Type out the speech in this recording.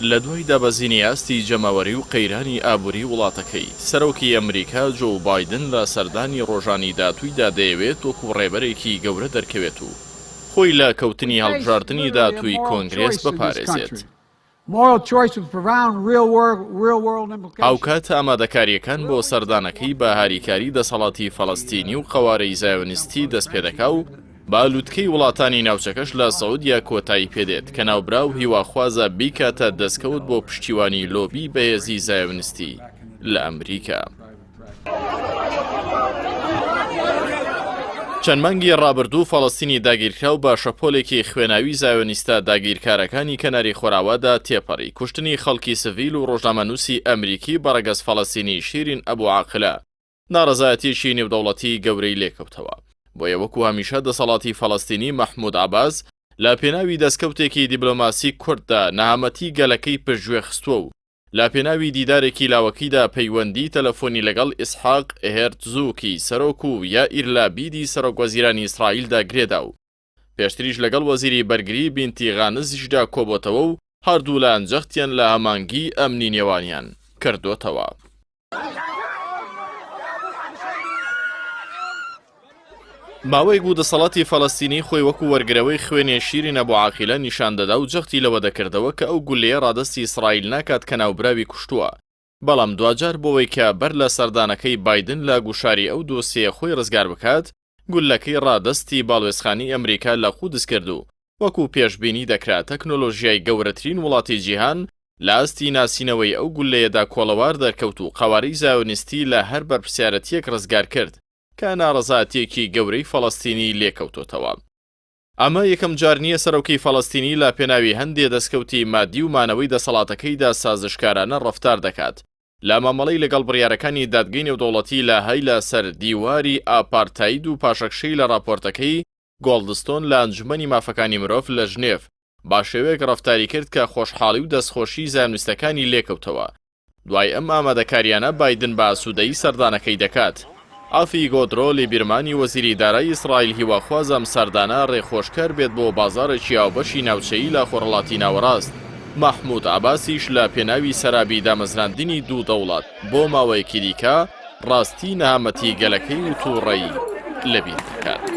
لە دوای دابەزینی ئاستی جەماوەری و قەیرانی ئابووری وڵاتەکەی سەرۆکی ئەمریکا جۆ بایدن لە سەردانی ڕۆژانی داهاتوویدا دەیەوێت وەکو ڕێبەرێکی گەورە دەرکەوێت و خۆی لە کەوتنی هەڵبژاردننی داهاتووی کۆنگرێس بپارێزێت. ئاوکات ئامادەکاریەکان بۆ سەردانەکەی بە هاریکاری دەسەڵاتی فەڵەستینی و قەوارەی زایۆنیستی دەست پێ دەکا و بالوتکەی وڵاتانی ناوچەکەش لە سەعودیا کۆتایی پێدێت کە ناوبرا و هیواخوازە بیکاتە دەستکەوت بۆ پشتیوانی لۆبی بەهێزی زایۆنیستی لە ئەمریکا. چەند مانگی ڕابردوو فەڵەستینی داگیرکراو بە شەپۆلێکی خوێناوی زایۆنیستە داگیرکارەکانی کەناری خۆراوەدا تێپەڕی کوشتنی خەڵکی سڤیل و ڕۆژنامەنووسی ئەمریکی بەڕێگەز فەڵەستینی شیرین ئەبوو عاقلە ناڕەزایەتیشی نێودەوڵەتی گەورەی لێکەوتەوە. بۆیە وەکو هەمیشە دەسەڵاتی فەڵەستینی مەحموود عەباس لە پێناوی دەستکەوتێکی دیبلۆماسی کورتدا نەهامەتی گەلەکەی پشتگوێ خستووە و لە پێناوی دیدارێکی لاوەکیدا پەیوەندی تەلەفۆنی لەگەڵ ئیسحاق هێرتزووکی سەرۆک و یائیر لابیدی سەرۆکوەزیرانی ئیسرائیلدا گرێدا و پێشتریش لەگەڵ وەزیری بەرگری بینتی غانزیشدا کۆبۆتەوە و هەردوو لە ئەنجەختیان لە هەمانگی ئەمنی نێوانیان کردوتەوە. ماوەیەک بوو دەسەڵاتی فەڵەستینی خۆی وەکو وەرگرەوەی خوێنێ شیرین ئەبوو عاقلە نیشان دەدا و جەختی لەوە دەکردەوە کە ئەو گولەیە ڕادەستی ئیسرائیل ناکات کە ناوبراوی کوشتووە. بەڵام دوجار بۆەوەی کە بەر لە سەردانەکەی بایدن لە گوشاری ئەو دۆسیە خۆی ڕزگار بکات گولەکەی ڕادەستی باڵوێزخانی ئەمریکا لە خودس کرد و وەکو پێشبینی دەکرات تەکنۆلۆژیای گەورەترین وڵاتی جیهان لە ئاستی ناسینەوەی ئەو گولەیەدا کۆڵەوار دەرکەوت و قەوارەی زایۆنیستی لە هەر بەرپرسیارەتیەک ڕزگار کرد کە ناڕەزایەتیەکی گەورەی فەڵەستینی لێکەوتۆتەوە. ئەمە یەکەم جار نییە سەرۆکی فەڵەستینی لە پێناوی هەندێ دەستکەوتی مادی و مانەوەی دەسەڵاتەکەیدا سازشکارانە ڕەفتار دەکات لە مامەڵەی لەگەڵ بڕیارەکانی دادگەی نێودەوڵەتی لە هەیلا سەر دیواری ئاپارتاید و پاشەکشەی لە راپۆرتەکەی گۆڵدستۆن لە ئەنجومەنی مافەکانی مرۆڤ لە ژنێف با شێوەیەک ڕەفتاری کرد کە خۆشحاڵی و دەستخۆشی زایۆنیستەکانی لێکەوتەوە. دوای ئەم ئامادەکاریانە بایدن بە ئاسوودەیی سەردانەکەی دەکات. ئافی گۆدرۆ لێبیرمانی وەزیری دارایی ئیسرائیل هیواخواز ئەم سەردانە ڕێخۆشکەر بێت بۆ بازارێکی ئاوبەشی ناوچەیی لە خۆرهەڵاتی ناوەڕاست. مەحموود عەباسیش لە پێناوی سەرابی دامەزراندنی دوو دەوڵات بۆ ماوەیەکی دیکە ڕاستی نەهامەتی گەلەکەی و تووڕەیی لەبیر دەکات.